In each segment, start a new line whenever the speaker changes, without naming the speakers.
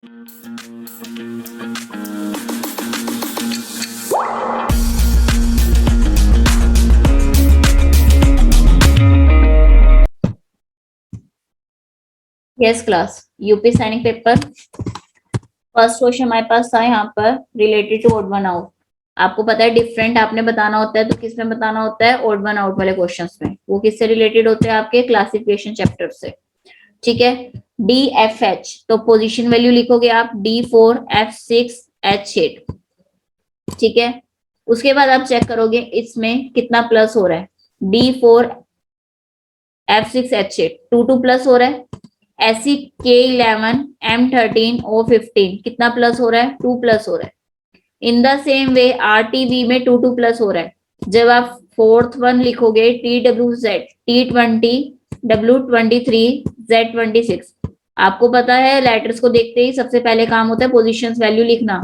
Yes class, UP सैनिक paper first question हमारे पास था यहाँ पर related to odd one out. आपको पता है डिफरेंट आपने बताना होता है, तो किस में बताना होता है? ओड वन आउट वाले क्वेश्चंस में। वो किससे रिलेटेड होते हैं? आपके क्लासिफिकेशन चैप्टर से। ठीक है, डी एफ एच, तो पोजीशन वैल्यू लिखोगे आप D4F6H8। ठीक है, उसके बाद आप चेक करोगे इसमें कितना प्लस हो रहा है। D4F6H8 2 प्लस हो रहा है। ऐसी K11M13O15 कितना प्लस हो रहा है? 2 प्लस हो रहा है। In the same way RTB में 2 प्लस हो रहा है। जब आप फोर्थ वन लिखोगे TWZ T20W23Z26, आपको पता है लेटर्स को देखते ही सबसे पहले काम होता है पोजीशंस वैल्यू लिखना।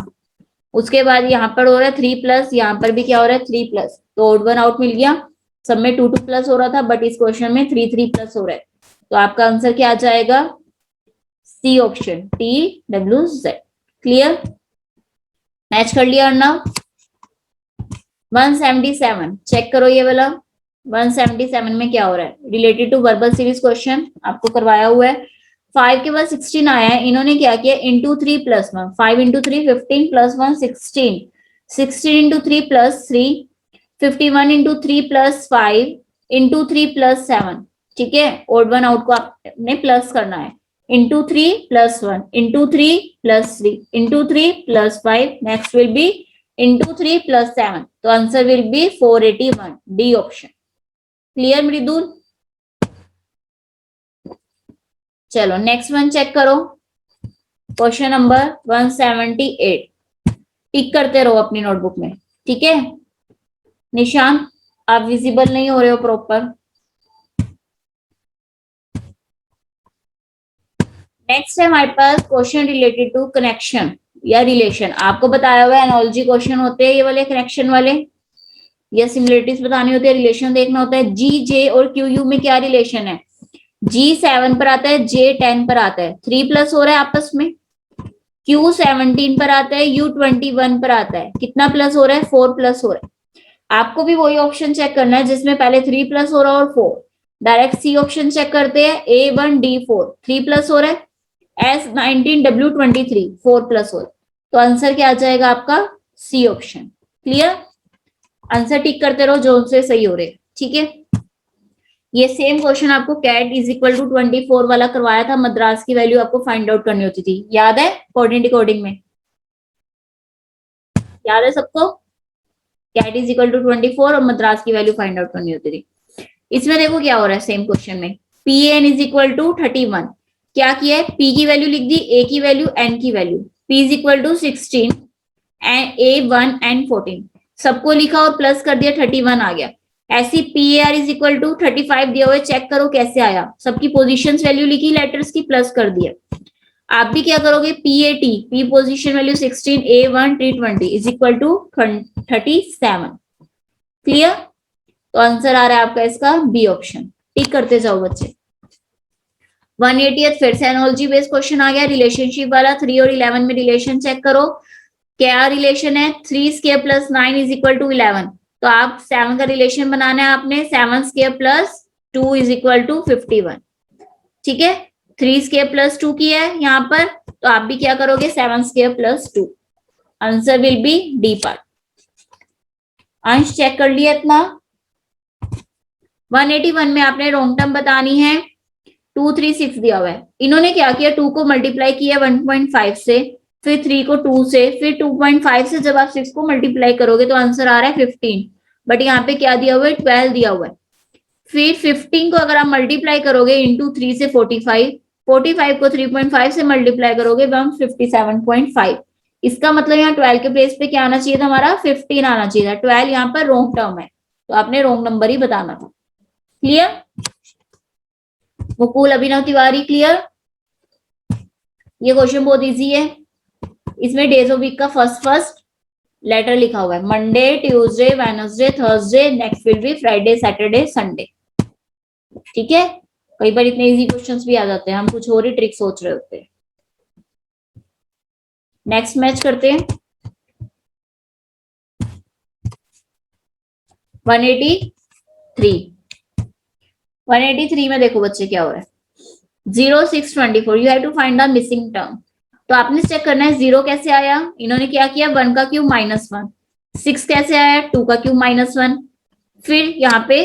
उसके बाद यहाँ पर हो रहा है 3 प्लस, यहाँ पर भी क्या हो रहा है? 3 प्लस। तो ओड वन आउट मिल गया। सब में 2 प्लस हो रहा था, बट इस क्वेश्चन में 3 प्लस हो रहा है। तो आपका आंसर क्या आ जाएगा? C option TWZ। Clear? Match कर लिया अर्णव? 177 चेक करो ये वाला। 177 में क्या हो रहा है? Related to verbal series question आपको करवाया हुआ है। 5 के बाद 16 आया है, इन्होंने क्या किया? Into 3 plus 1, 5 into 3 15 plus 1 16, 16 into 3 plus 3, 51 into 3 plus 5 into 3 plus 7। ठीक है, ओड वन आउट को आपने प्लस करना है। Into 3 plus 1 into 3 plus 3 into 3 plus 5, next will be into 3 plus 7, तो answer will be 481, D option. Clear Mridul? चलो next one check करो, question number 178। Tick करते रहो अपनी नोटबुक में। ठीक है निशांत, आप विजिबल नहीं हो रहे हो प्रॉपर। नेक्स्ट है हमारे पास क्वेश्चन रिलेटेड टू कनेक्शन या रिलेशन। आपको बताया हुआ है एनालॉजी क्वेश्चन होते हैं ये वाले, कनेक्शन वाले या सिमिलरिटीज बतानी होती है, रिलेशन देखना होता है। जी जे और क्यू यू में क्या रिलेशन है? जी 7 पर आता है, जे 10 पर आता है, 3 प्लस हो रहा है आपस में। क्यू 17 पर आता है, यू 21 पर आता है, कितना प्लस हो रहा है? 4 प्लस हो रहा है। आपको भी वही ऑप्शन चेक करना है जिसमें पहले 3 प्लस हो रहा है और 4। डायरेक्ट सी ऑप्शन चेक करते हैं। A1D4 3 प्लस हो रहा है, S19W23 4 प्लस हो रहा है, तो आंसर क्या आ जाएगा आपका? C option. Clear? Answer tick करते रहो जो उनसे सही हो रहे। ठीक है, ये सेम क्वेश्चन आपको कैट इज इक्वल टू 24 वाला करवाया था। मद्रास की वैल्यू आपको फाइंड आउट करनी होती थी, याद है? कोऑर्डिनेट कोडिंग में याद है सबको? कैट इज इक्वल टू 24 और मद्रास की वैल्यू फाइंड आउट करनी होती थी। इसमें देखो क्या हो रहा है सेम क्वेश्चन में। Pn इज इक्वल टू 31, क्या किया है? P की वैल्यू लिख दी, A की वैल्यू, N की value. P is equal to 16, A1 N 14 सबको लिखा और प्लस कर दिया, 31 आ गया। ऐसी PAR इज इक्वल टू 35 दिया हुआ है, चेक करो कैसे आया। सबकी पोजीशंस वैल्यू लिखी, लेटर्स की प्लस कर दिया। आप भी क्या करोगे? PAT, P position value 16, A1 T20 is equal to 37। Clear? तो आंसर आ रहा है आपका इसका बी ऑप्शन। टिक करते जाओ बच्चे। 180 फिर से एनालॉजी बेस्ड क्वेश्चन आ गया, रिलेशनशिप वाला। 3 और 11 में रिलेशन चेक करो, क्या रिलेशन है? 3 square plus 9 is equal to 11, तो आप 7 का रिलेशन बनाना है आपने। 7 square plus 2 is equal to 51। ठीक है, 3 स्क्वायर प्लस 2 की है यहाँ पर, तो आप भी क्या करोगे? 7 square plus 2। Answer will B D part. अंश चेक कर लिया इतना। 181 में आपने रॉन्ग टर्म बतानी है। 236 दिया हुआ है, इन्होंने क्या किया? 2 को मल्टीप्लाई किया 1.5 से, फिर 3 को 2 से, फिर 2.5 से। जब आप 6 को मल्टीप्लाई करोगे तो आंसर आ रहा है 15, बट यहाँ पे क्या दिया हुआ है? 12 दिया हुआ है। फिर 15 को अगर आप मल्टीप्लाई करोगे इंटू 3 से 45, 45 को 3.5 से मल्टीप्लाई करोगे 157.5। इसका मतलब यहाँ 12 के प्लेस पे क्या आना चाहिए था? हमारा 15 आना चाहिए था। 12 यहाँ पर रॉन्ग टर्म है, तो आपने रॉन्ग नंबर ही बताना था। क्लियर? मुकुल अभिनव तिवारी क्लियर? ये क्वेश्चन बहुत इजी है। इसमें डेज ऑफ वीक का फर्स्ट लेटर लिखा हुआ है। Monday, Tuesday, Wednesday, Thursday, next will B Friday, Saturday, Sunday. ठीक है, कई बार इतने इजी क्वेश्चंस भी आ जाते हैं, हम कुछ और ही ट्रिक सोच रहे होते हैं। नेक्स्ट मैच करते हैं 183 में देखो बच्चे क्या हो रहा है 0624 you have to find the missing term. तो आपने चेक करना है 0 कैसे आया, इन्होंने क्या किया 1 का क्यूब -1, 6 कैसे आया 2 का क्यूब -1, फिर यहाँ पे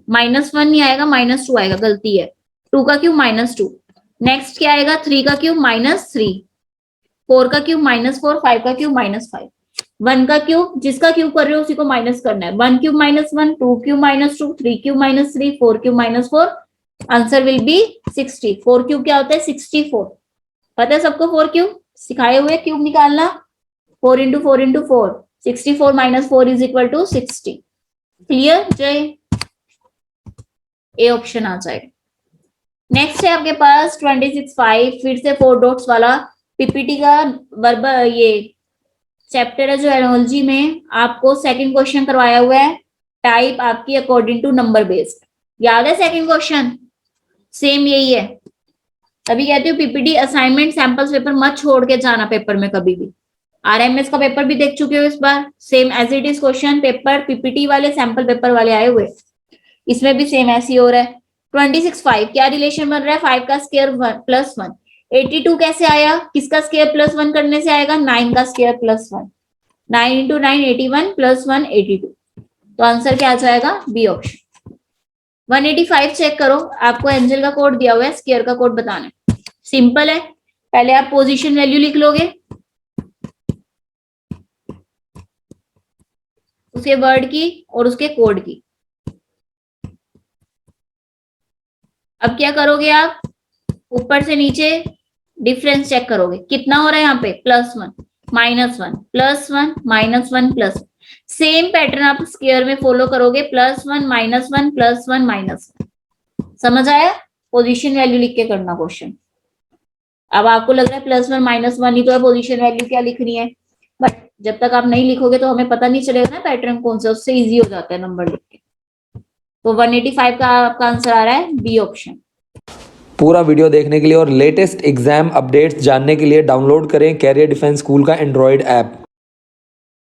-1 नहीं आएगा -2 आएगा, गलती है 2 का क्यूब -2, नेक्स्ट क्या आएगा 3 का क्यूब -3, 4 का क्यूब -4, 5 का क्यूब -5, 1 का क्यूब जिसका क्यूब कर रहे हो उसी को माइनस करना है, 1 cube -1, 2 cube -2, 3 cube -3, 4 cube -4, answer will B 60। 4 cube क्या होता है 64, पता है सबको 4 क्यूब सिखाए हुए क्यूब निकालना, 4 into 4 into 4, 64 -4 is equal to 60। Clear Jay, A option आ जाएगा। नेक्स्ट है आपके पास 26/5 फिर से 4 डॉट्स वाला पीपीटी का वर्बल ये चैप्टर है जो एनोलॉजी में आपको सेकंड क्वेश्चन करवाया हुआ है, टाइप आपकी अकॉर्डिंग टू नंबर बेस्ड। याद है सेकंड क्वेश्चन सेम यही है, तभी कहती हूँ पीपीटी असाइनमेंट सैंपल्स पेपर मत छोड़ के जाना पेपर में कभी भी। आरएमएस का पेपर भी देख चुके हो इस बार, same as it is question paper PPT वाले सैंपल पेपर वाले आए हुए, इसमें भी सेम ऐसी हो रहा है। 26/5 क्या रिलेशन बन रहा है 5 का स्क्वायर +1, 82 कैसे आया, किसका स्क्वायर +1 करने से आएगा 9 का स्क्वायर +1, 9 इंटू 9 81 +1 82, तो आंसर क्या आ जाएगा बी ऑप्शन। 185 चेक करो, आपको एंजल का कोड दिया हुआ है, स्क्वायर का कोड बताना है, सिंपल है, पहले आप पोजीशन वैल्यू लिख लोगे, उसके वर्ड की और उसके कोड की। अब क्या करोगे आप ऊपर से नीचे डिफरेंस चेक करोगे, कितना हो रहा है यहाँ पे +1 -1 +1 -1 +1, सेम पैटर्न आप स्क्वायर में फॉलो करोगे, +1 -1 +1 -1। समझ आया, पोजीशन वैल्यू लिख के करना क्वेश्चन। अब आपको लग रहा है +1 -1 ही तो है, पोजीशन वैल्यू क्या लिखनी है, बट जब तक आप नहीं लिखोगे तो हमें पता नहीं चलेगा ना पैटर्न कौन सा, उससे इजी हो जाता है नंबर लिख के। तो 185 का आपका आंसर आ रहा है बी ऑप्शन।
पूरा वीडियो देखने के लिए और लेटेस्ट एग्जाम अपडेट्स जानने के लिए डाउनलोड करें कैरियर डिफेंस स्कूल का एंड्रॉयड ऐप।